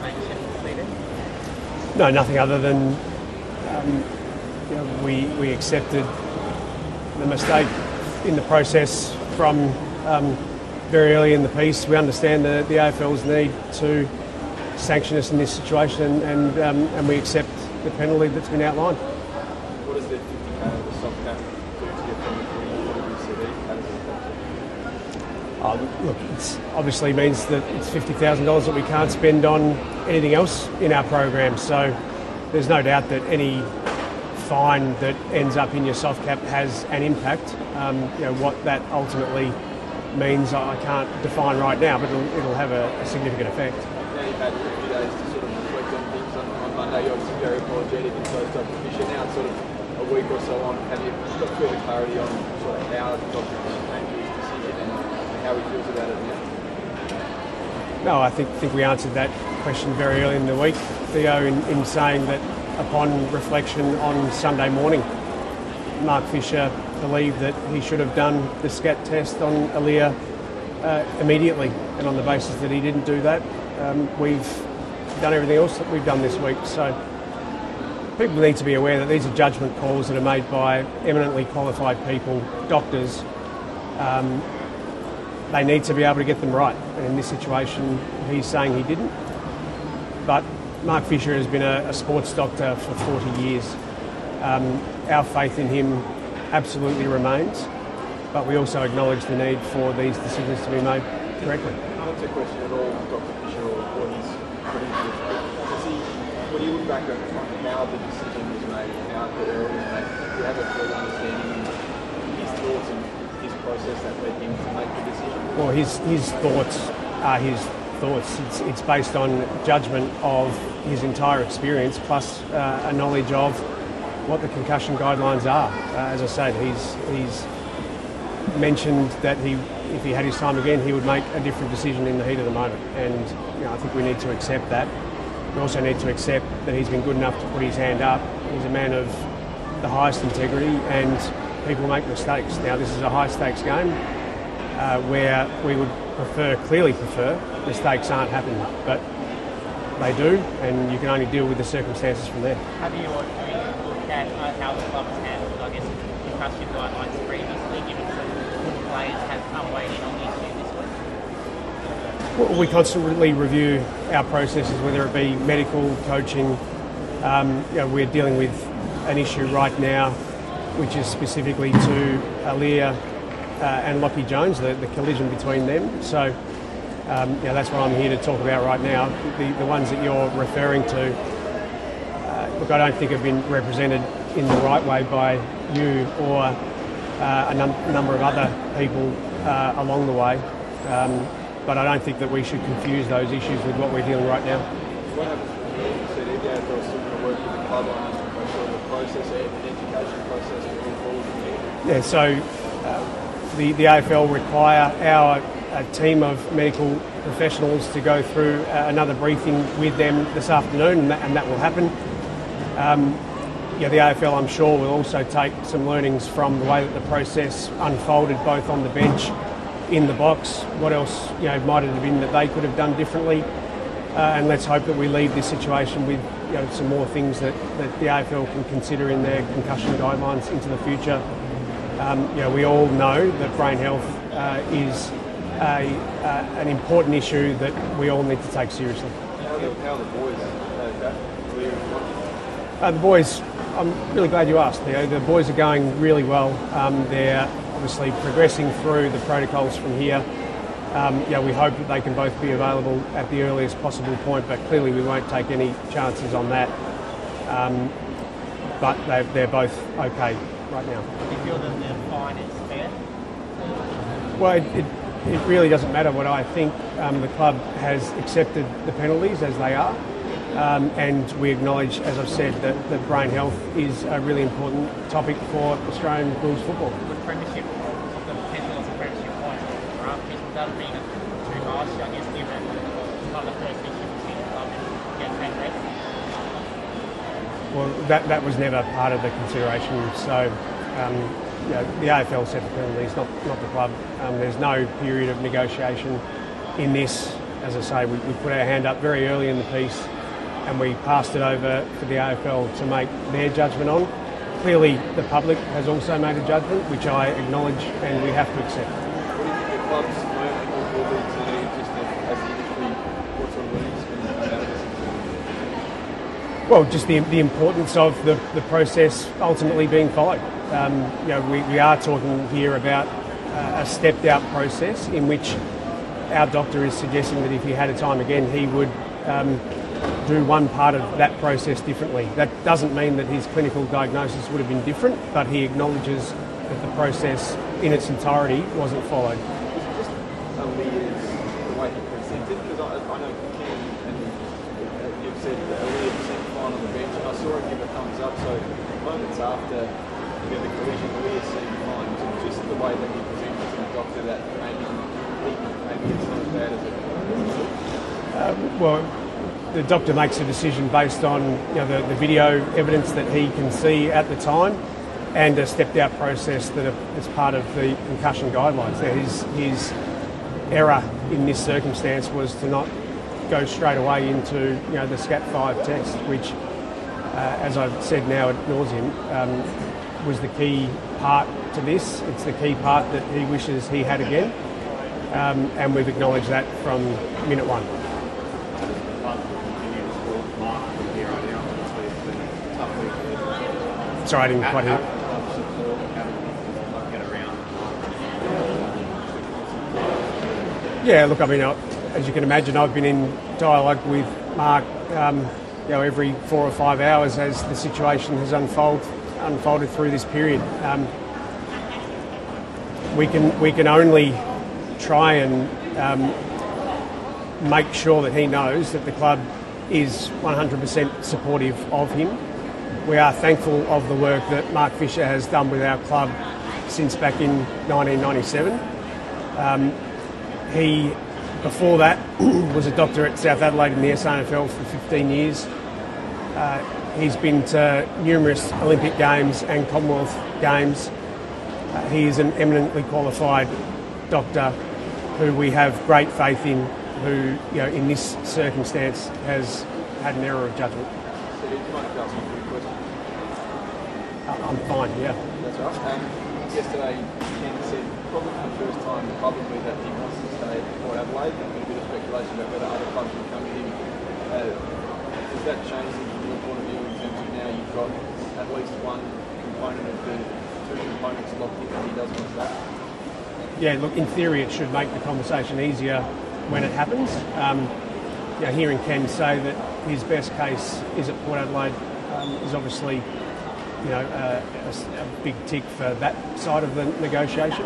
sanctions needed? No, nothing other than we accepted the mistake in the process from very early in the piece. We understand the AFL's need to sanction us in this situation, and we accept the penalty that's been outlined. What does the soft cap do to get from the How does it affect you? Look, it obviously means that it's $50,000 that we can't spend on anything else in our program. So there's no doubt that any fine that ends up in your soft cap has an impact. What that ultimately means, I can't define right now, but it'll have a significant effect. Now you've had a few days to sort of reflect on things. On Monday, you're obviously very apologetic and closed up the issue. Now it's sort of a week or so on. Have you got further clarity on sort of how Dr. Fisher came to his decision and how he feels about it now? No, I think we answered that question very early in the week, Theo, in saying that upon reflection on Sunday morning, Mark Fisher believed that he should have done the SCAT test on Aaliyah immediately, and on the basis that he didn't do that, we've done everything else that we've done this week. So people need to be aware that these are judgment calls that are made by eminently qualified people, doctors. They need to be able to get them right, and in this situation he's saying he didn't. But Mark Fisher has been a sports doctor for 40 years. Our faith in him absolutely remains, but we also acknowledge the need for these decisions to be made correctly. Not a question at all, Dr. Fisher, or his credentials, but when you look back on how the decision was made and how the error was made, do you have a full understanding of his thoughts and his process that led him to make the decision? Well, his thoughts are his thoughts. It's based on judgment of his entire experience, plus a knowledge of what the concussion guidelines are. As I said, he's mentioned that if he had his time again, he would make a different decision in the heat of the moment, and I think we need to accept that. We also need to accept that he's been good enough to put his hand up. He's a man of the highest integrity, and people make mistakes. Now, this is a high-stakes game where we would clearly prefer mistakes aren't happening, but they do, and you can only deal with the circumstances from there. Have you looked at how the club has handled, I guess, concussion guidelines previously, given some players have come weighed in on the issue this week? Well, we constantly review our processes, whether it be medical, coaching. We're dealing with an issue right now, which is specifically to Aaliyah and Lockie Jones, the collision between them. So that's what I'm here to talk about right now. The ones that you're referring to, look, I don't think have been represented in the right way by you or a number of other people along the way. But I don't think that we should confuse those issues with what we're dealing right now. What happens when you said the AFL is still going to work with the club on the process and education process moving forward from here? Yeah, so the AFL require our team of medical professionals to go through another briefing with them this afternoon, and that will happen. The AFL, I'm sure, will also take some learnings from the way that the process unfolded, both on the bench, in the box. What else might it have been that they could have done differently? And let's hope that we leave this situation with some more things that the AFL can consider in their concussion guidelines into the future. We all know that brain health is an important issue that we all need to take seriously. How are the boys? The boys, I'm really glad you asked. The boys are going really well. They're obviously progressing through the protocols from here. We hope that they can both be available at the earliest possible point, but clearly we won't take any chances on that. But they're both okay right now. Do you feel that the fine is fair? Well, it really doesn't matter what I think. The club has accepted the penalties as they are, and we acknowledge, as I've said, that brain health is a really important topic for Australian rules football. With premiership, the potential of the premiership points for our pitch, does that mean too harsh, I guess, given it's not the first issue we've seen the club get transgressed? Well, that was never part of the consideration. So, the AFL set the penalties, not the club. There's no period of negotiation in this as I say, we put our hand up very early in the piece and we passed it over for the AFL to make their judgment on. Clearly, the public has also made a judgment, which I acknowledge and we have to accept. What do you think the club's learning or will be today, just as the industry, what sort of learnings can come out of this? Well, just the importance of the process ultimately being followed. We are talking here about a stepped-out process in which our doctor is suggesting that if he had a time again, he would do one part of that process differently. That doesn't mean that his clinical diagnosis would have been different, but he acknowledges that the process in its entirety wasn't followed. Just Leah's, the way he presented, because I know Ken and you've said that Leah seemed fine on the bench, and I saw him give a thumbs up, so moments after the collision, Leah seemed fine. So just the way that he presented to the doctor that maybe it's not as bad as it Well, the doctor makes a decision based on the video evidence that he can see at the time and a stepped-out process that is part of the concussion guidelines. His error in this circumstance was to not go straight away into the SCAT-5 test, which, as I've said now ad nauseum, was the key part to this. It's the key part that he wishes he had again, and we've acknowledged that from minute one. Sorry, I didn't quite hear. Yeah, look, I mean, as you can imagine, I've been in dialogue with Mark, every 4 or 5 hours as the situation has unfolded through this period. We can only try and make sure that he knows that the club is 100% supportive of him. We are thankful of the work that Mark Fisher has done with our club since back in 1997. He, before that, was a doctor at South Adelaide in the SANFL for 15 years. He's been to numerous Olympic Games and Commonwealth Games. He is an eminently qualified doctor who we have great faith in, who, in this circumstance has had an error of judgment. I'm fine, yeah. That's right. Yesterday, Ken said probably for the first time publicly that he wants to stay at Port Adelaide. There's been a bit of speculation about whether other clubs will come to him. Does that change your point of view in terms of now you've got at least one component of the two components locked in and he does want that? Yeah, look, in theory it should make the conversation easier when it happens. Hearing Ken say that his best case is at Port Adelaide is obviously a big tick for that side of the negotiation.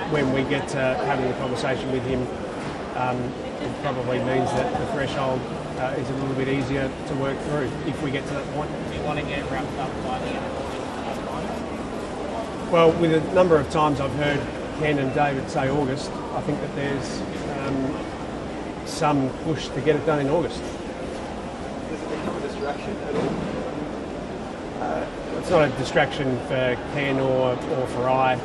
When we get to having the conversation with him, it probably means that the threshold is a little bit easier to work through if we get to that point. Do you want to get it wrapped up by the end of August? Well, with a number of times I've heard Ken and David say August, I think that there's some push to get it done in August. Does it become a distraction at all? It's not a distraction for Ken or for I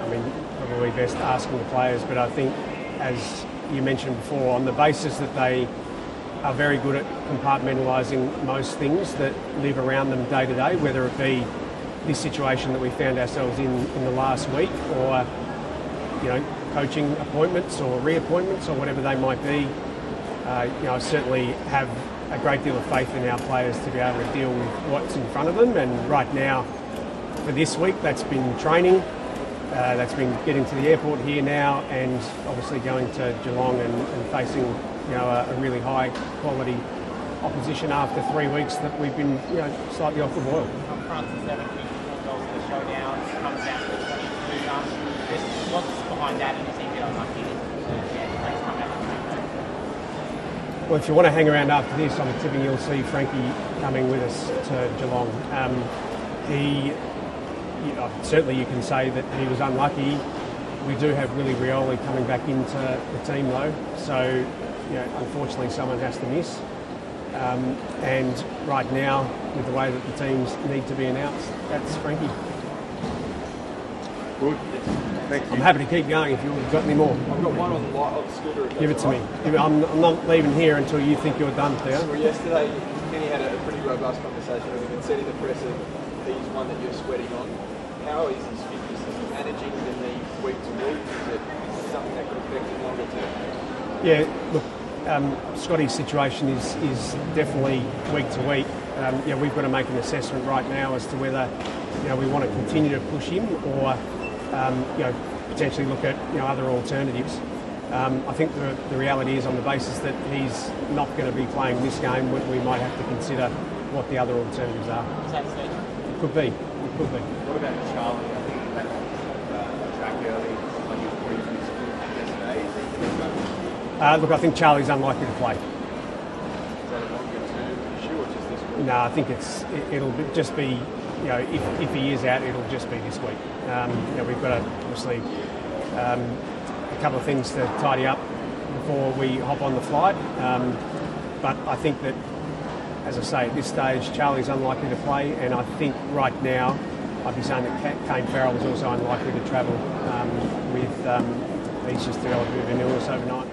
mean, probably best asking the players, but I think, as you mentioned before, on the basis that they are very good at compartmentalising most things that live around them day to day, whether it be this situation that we found ourselves in the last week, or coaching appointments or reappointments or whatever they might be. I certainly have a great deal of faith in our players to be able to deal with what's in front of them, and right now for this week that's been training, that's been getting to the airport here now, and obviously going to Geelong and facing a really high quality opposition after 3 weeks that we've been slightly off the boil. France is 7 goals in the showdown, comes out to 22. What's behind that, and you think you're unlucky? Come out. Well, if you want to hang around after this, I'm tipping you'll see Frankie coming with us to Geelong. Certainly you can say that he was unlucky. We do have Willie Rioli coming back into the team though, so unfortunately someone has to miss. And right now, with the way that the teams need to be announced, that's Frankie. Good. Thank I'm you. happy to keep going if you've got any more. I've got one on the light of scooter. Give it to me. I'm not leaving here until you think you're done, Theo. Well, yesterday, Kenny had a pretty robust conversation with him and said in the press that he's one that you're sweating on. How is his fitness? Is he managing the knee week to week? Is it something that could affect him longer term? Yeah, look, Scotty's situation is definitely week to week. We've got to make an assessment right now as to whether we want to continue to push him or potentially look at other alternatives. I think the reality is on the basis that he's not going to be playing this game, we might have to consider what the other alternatives are. Is that Steve? It could be. It could be. What about Charlie? I think he had a track early, like he was briefly yesterday. Is he going to Look, I think Charlie's unlikely to play. Is that a longer term issue or just this week? No, I think it'll just be, if he is out, it'll just be this week. We've got to obviously a couple of things to tidy up before we hop on the flight. But I think that, as I say, at this stage, Charlie's unlikely to play, and I think right now I'd be saying that Kane Farrell is also unlikely to travel he's just developed a bit of an illness overnight.